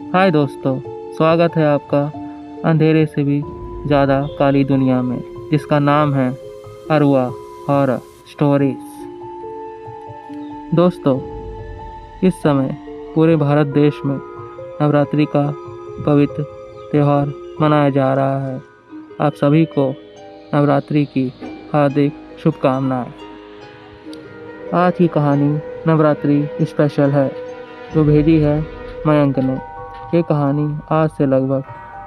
हाय दोस्तों, स्वागत है आपका अंधेरे से भी ज़्यादा काली दुनिया में, जिसका नाम है अरवा हॉरर स्टोरीज। दोस्तों, इस समय पूरे भारत देश में नवरात्रि का पवित्र त्यौहार मनाया जा रहा है। आप सभी को नवरात्रि की हार्दिक शुभकामनाएं। आज की कहानी नवरात्रि स्पेशल है, जो भेजी है मयंक ने। ये कहानी आज से लगभग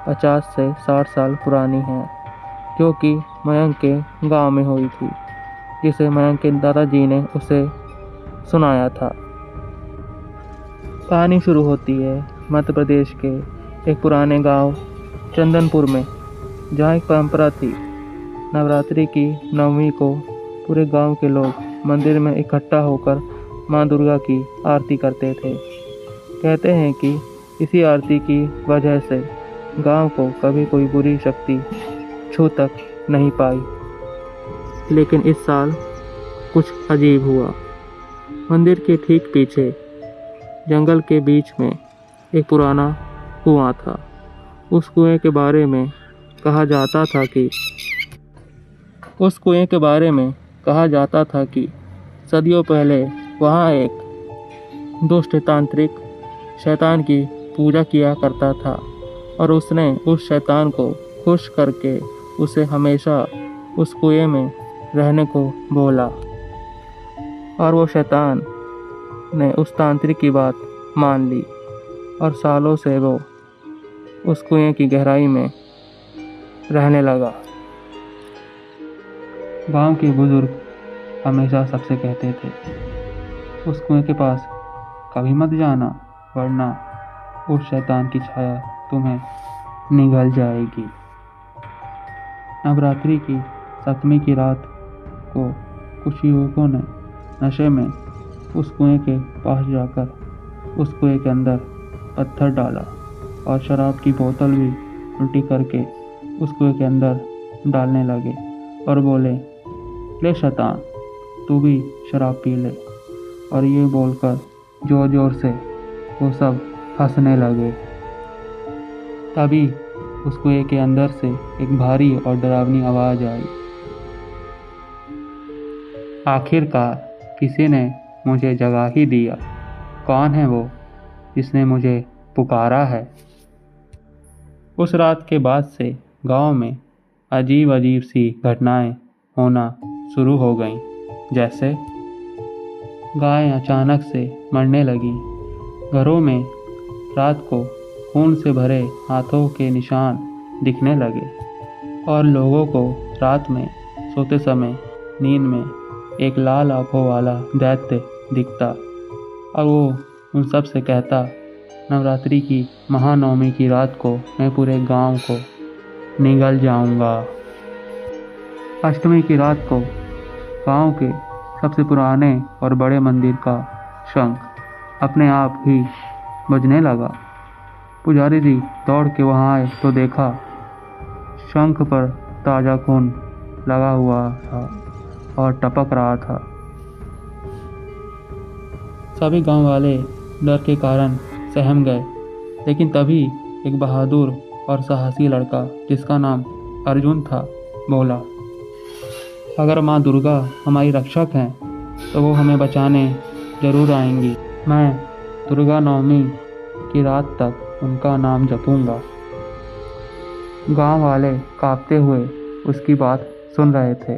50 से 60 साल पुरानी है, जो कि मयंक के गांव में हुई थी, जिसे मयंक के दादाजी ने उसे सुनाया था। कहानी शुरू होती है मध्य प्रदेश के एक पुराने गांव चंदनपुर में, जहां एक परंपरा थी। नवरात्रि की नवमी को पूरे गांव के लोग मंदिर में इकट्ठा होकर मां दुर्गा की आरती करते थे। कहते हैं कि इसी आरती की वजह से गांव को कभी कोई बुरी शक्ति छू तक नहीं पाई। लेकिन इस साल कुछ अजीब हुआ। मंदिर के ठीक पीछे जंगल के बीच में एक पुराना कुआं था। उस कुएं के बारे में कहा जाता था कि सदियों पहले वहाँ एक दुष्ट तांत्रिक शैतान की पूजा किया करता था, और उसने उस शैतान को खुश करके उसे हमेशा उस कुएं में रहने को बोला। और वो शैतान ने उस तांत्रिक की बात मान ली, और सालों से वो उस कुएं की गहराई में रहने लगा। गांव के बुजुर्ग हमेशा सबसे कहते थे, उस कुएं के पास कभी मत जाना, वरना उस शैतान की छाया तुम्हें निगल जाएगी। नवरात्रि की सप्तमी की रात को कुछ युवकों ने नशे में उस कुएं के पास जाकर उस कुएं के अंदर पत्थर डाला, और शराब की बोतल भी उल्टी करके उस कुएं के अंदर डालने लगे, और बोले, ले शैतान, तू भी शराब पी ले। और ये बोलकर जोर जोर से वो सब हंसने लगे। तभी उस कुएं के अंदर से एक भारी और डरावनी आवाज आई। आखिरकार किसी ने मुझे जगा ही दिया। कौन है वो जिसने मुझे पुकारा है? उस रात के बाद से गांव में अजीब अजीब सी घटनाएं होना शुरू हो गईं। जैसे गाय अचानक से मरने लगी, घरों में रात को खून से भरे हाथों के निशान दिखने लगे, और लोगों को रात में सोते समय नींद में एक लाल आंखों वाला दैत्य दिखता, और वो उन सब से कहता, नवरात्रि की महानवमी की रात को मैं पूरे गांव को निगल जाऊंगा। अष्टमी की रात को गांव के सबसे पुराने और बड़े मंदिर का शंख अपने आप ही बजने लगा। पुजारी जी दौड़ के वहां आए तो देखा शंख पर ताजा खून लगा हुआ था और टपक रहा था। सभी गांव वाले डर के कारण सहम गए, लेकिन तभी एक बहादुर और साहसी लड़का, जिसका नाम अर्जुन था, बोला, अगर माँ दुर्गा हमारी रक्षक हैं तो वो हमें बचाने जरूर आएंगी। मैं दुर्गा नवमी की रात तक उनका नाम जपूंगा। गांव वाले कांपते हुए उसकी बात सुन रहे थे,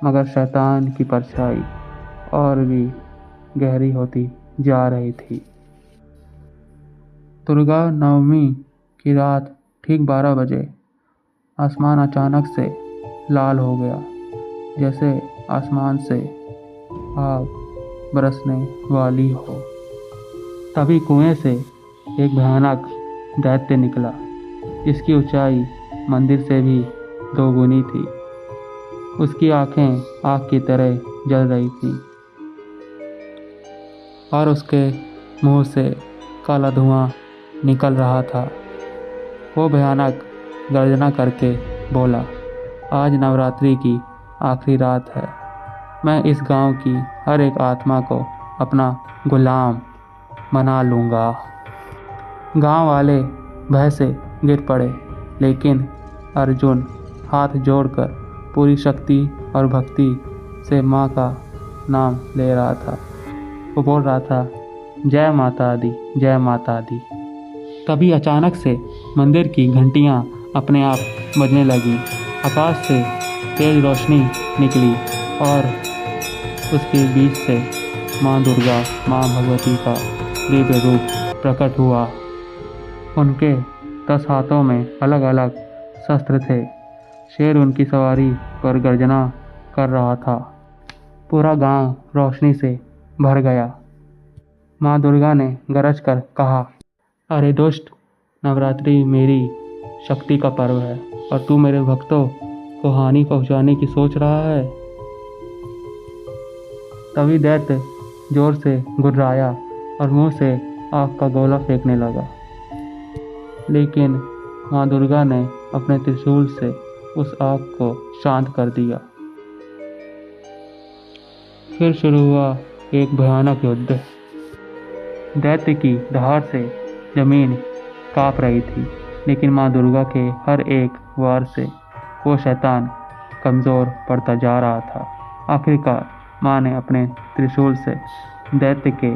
मगर शैतान की परछाई और भी गहरी होती जा रही थी। दुर्गा नवमी की रात ठीक 12 बजे आसमान अचानक से लाल हो गया, जैसे आसमान से आग बरसने वाली हो। तभी कुएं से एक भयानक दैत्य निकला, जिसकी ऊंचाई मंदिर से भी 2 गुनी थी। उसकी आंखें आग की तरह जल रही थीं, और उसके मुंह से काला धुआं निकल रहा था। वो भयानक गर्जना करके बोला, आज नवरात्रि की आखिरी रात है। मैं इस गांव की हर एक आत्मा को अपना गुलाम बना लूँगा। गांव वाले भय से गिर पड़े, लेकिन अर्जुन हाथ जोड़कर पूरी शक्ति और भक्ति से माँ का नाम ले रहा था। वो बोल रहा था, जय माता दी, जय माता दी। तभी अचानक से मंदिर की घंटियाँ अपने आप बजने लगी। आकाश से तेज रोशनी निकली और उसके बीच से माँ दुर्गा, माँ भगवती का दिव्य रूप प्रकट हुआ। उनके 10 हाथों में अलग अलग शस्त्र थे। शेर उनकी सवारी पर गर्जना कर रहा था। पूरा गांव रोशनी से भर गया। माँ दुर्गा ने गरज कर कहा, अरे दुष्ट, नवरात्रि मेरी शक्ति का पर्व है और तू मेरे भक्तों को हानि पहुंचाने की सोच रहा है। तभी दैत्य जोर से गुर्राया और मुंह से आग का गोला फेंकने लगा, लेकिन माँ दुर्गा ने अपने त्रिशूल से उस आग को शांत कर दिया। फिर शुरू हुआ एक भयानक युद्ध। दैत्य की दहाड़ से जमीन कांप रही थी, लेकिन माँ दुर्गा के हर एक वार से वो शैतान कमज़ोर पड़ता जा रहा था। आखिरकार माँ ने अपने त्रिशूल से दैत्य के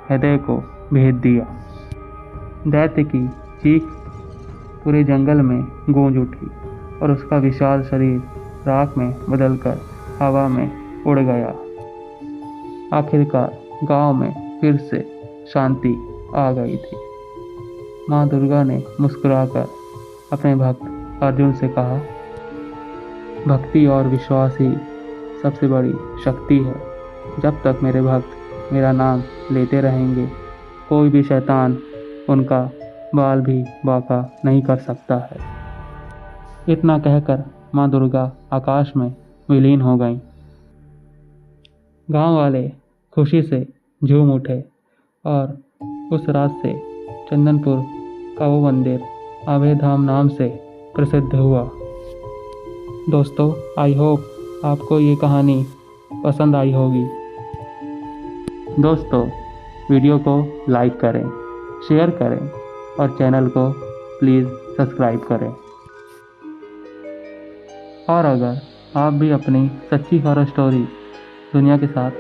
हृदय को भेद दिया। दैत्य की चीख पूरे जंगल में गूंज उठी और उसका विशाल शरीर राख में बदलकर हवा में उड़ गया। आखिरकार गांव में फिर से शांति आ गई थी। माँ दुर्गा ने मुस्कुराकर अपने भक्त अर्जुन से कहा, भक्ति और विश्वास ही सबसे बड़ी शक्ति है। जब तक मेरे भक्त मेरा नाम लेते रहेंगे, कोई भी शैतान उनका बाल भी बांका नहीं कर सकता है। इतना कहकर माँ दुर्गा आकाश में विलीन हो गईं। गांव वाले खुशी से झूम उठे और उस रात से चंदनपुर का वो मंदिर अभय धाम नाम से प्रसिद्ध हुआ। दोस्तों, आई होप आपको ये कहानी पसंद आई होगी। दोस्तों, वीडियो को लाइक करें, शेयर करें और चैनल को प्लीज़ सब्सक्राइब करें। और अगर आप भी अपनी सच्ची हॉरर स्टोरी दुनिया के साथ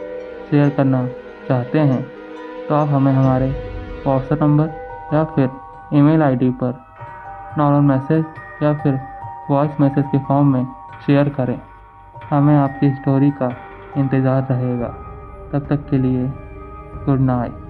शेयर करना चाहते हैं, तो आप हमें हमारे व्हाट्सएप नंबर या फिर ईमेल आईडी पर नॉर्मल मैसेज या फिर वॉइस मैसेज के फॉर्म में शेयर करें। हमें आपकी स्टोरी का इंतज़ार रहेगा। तब तक के लिए गुड नाइट।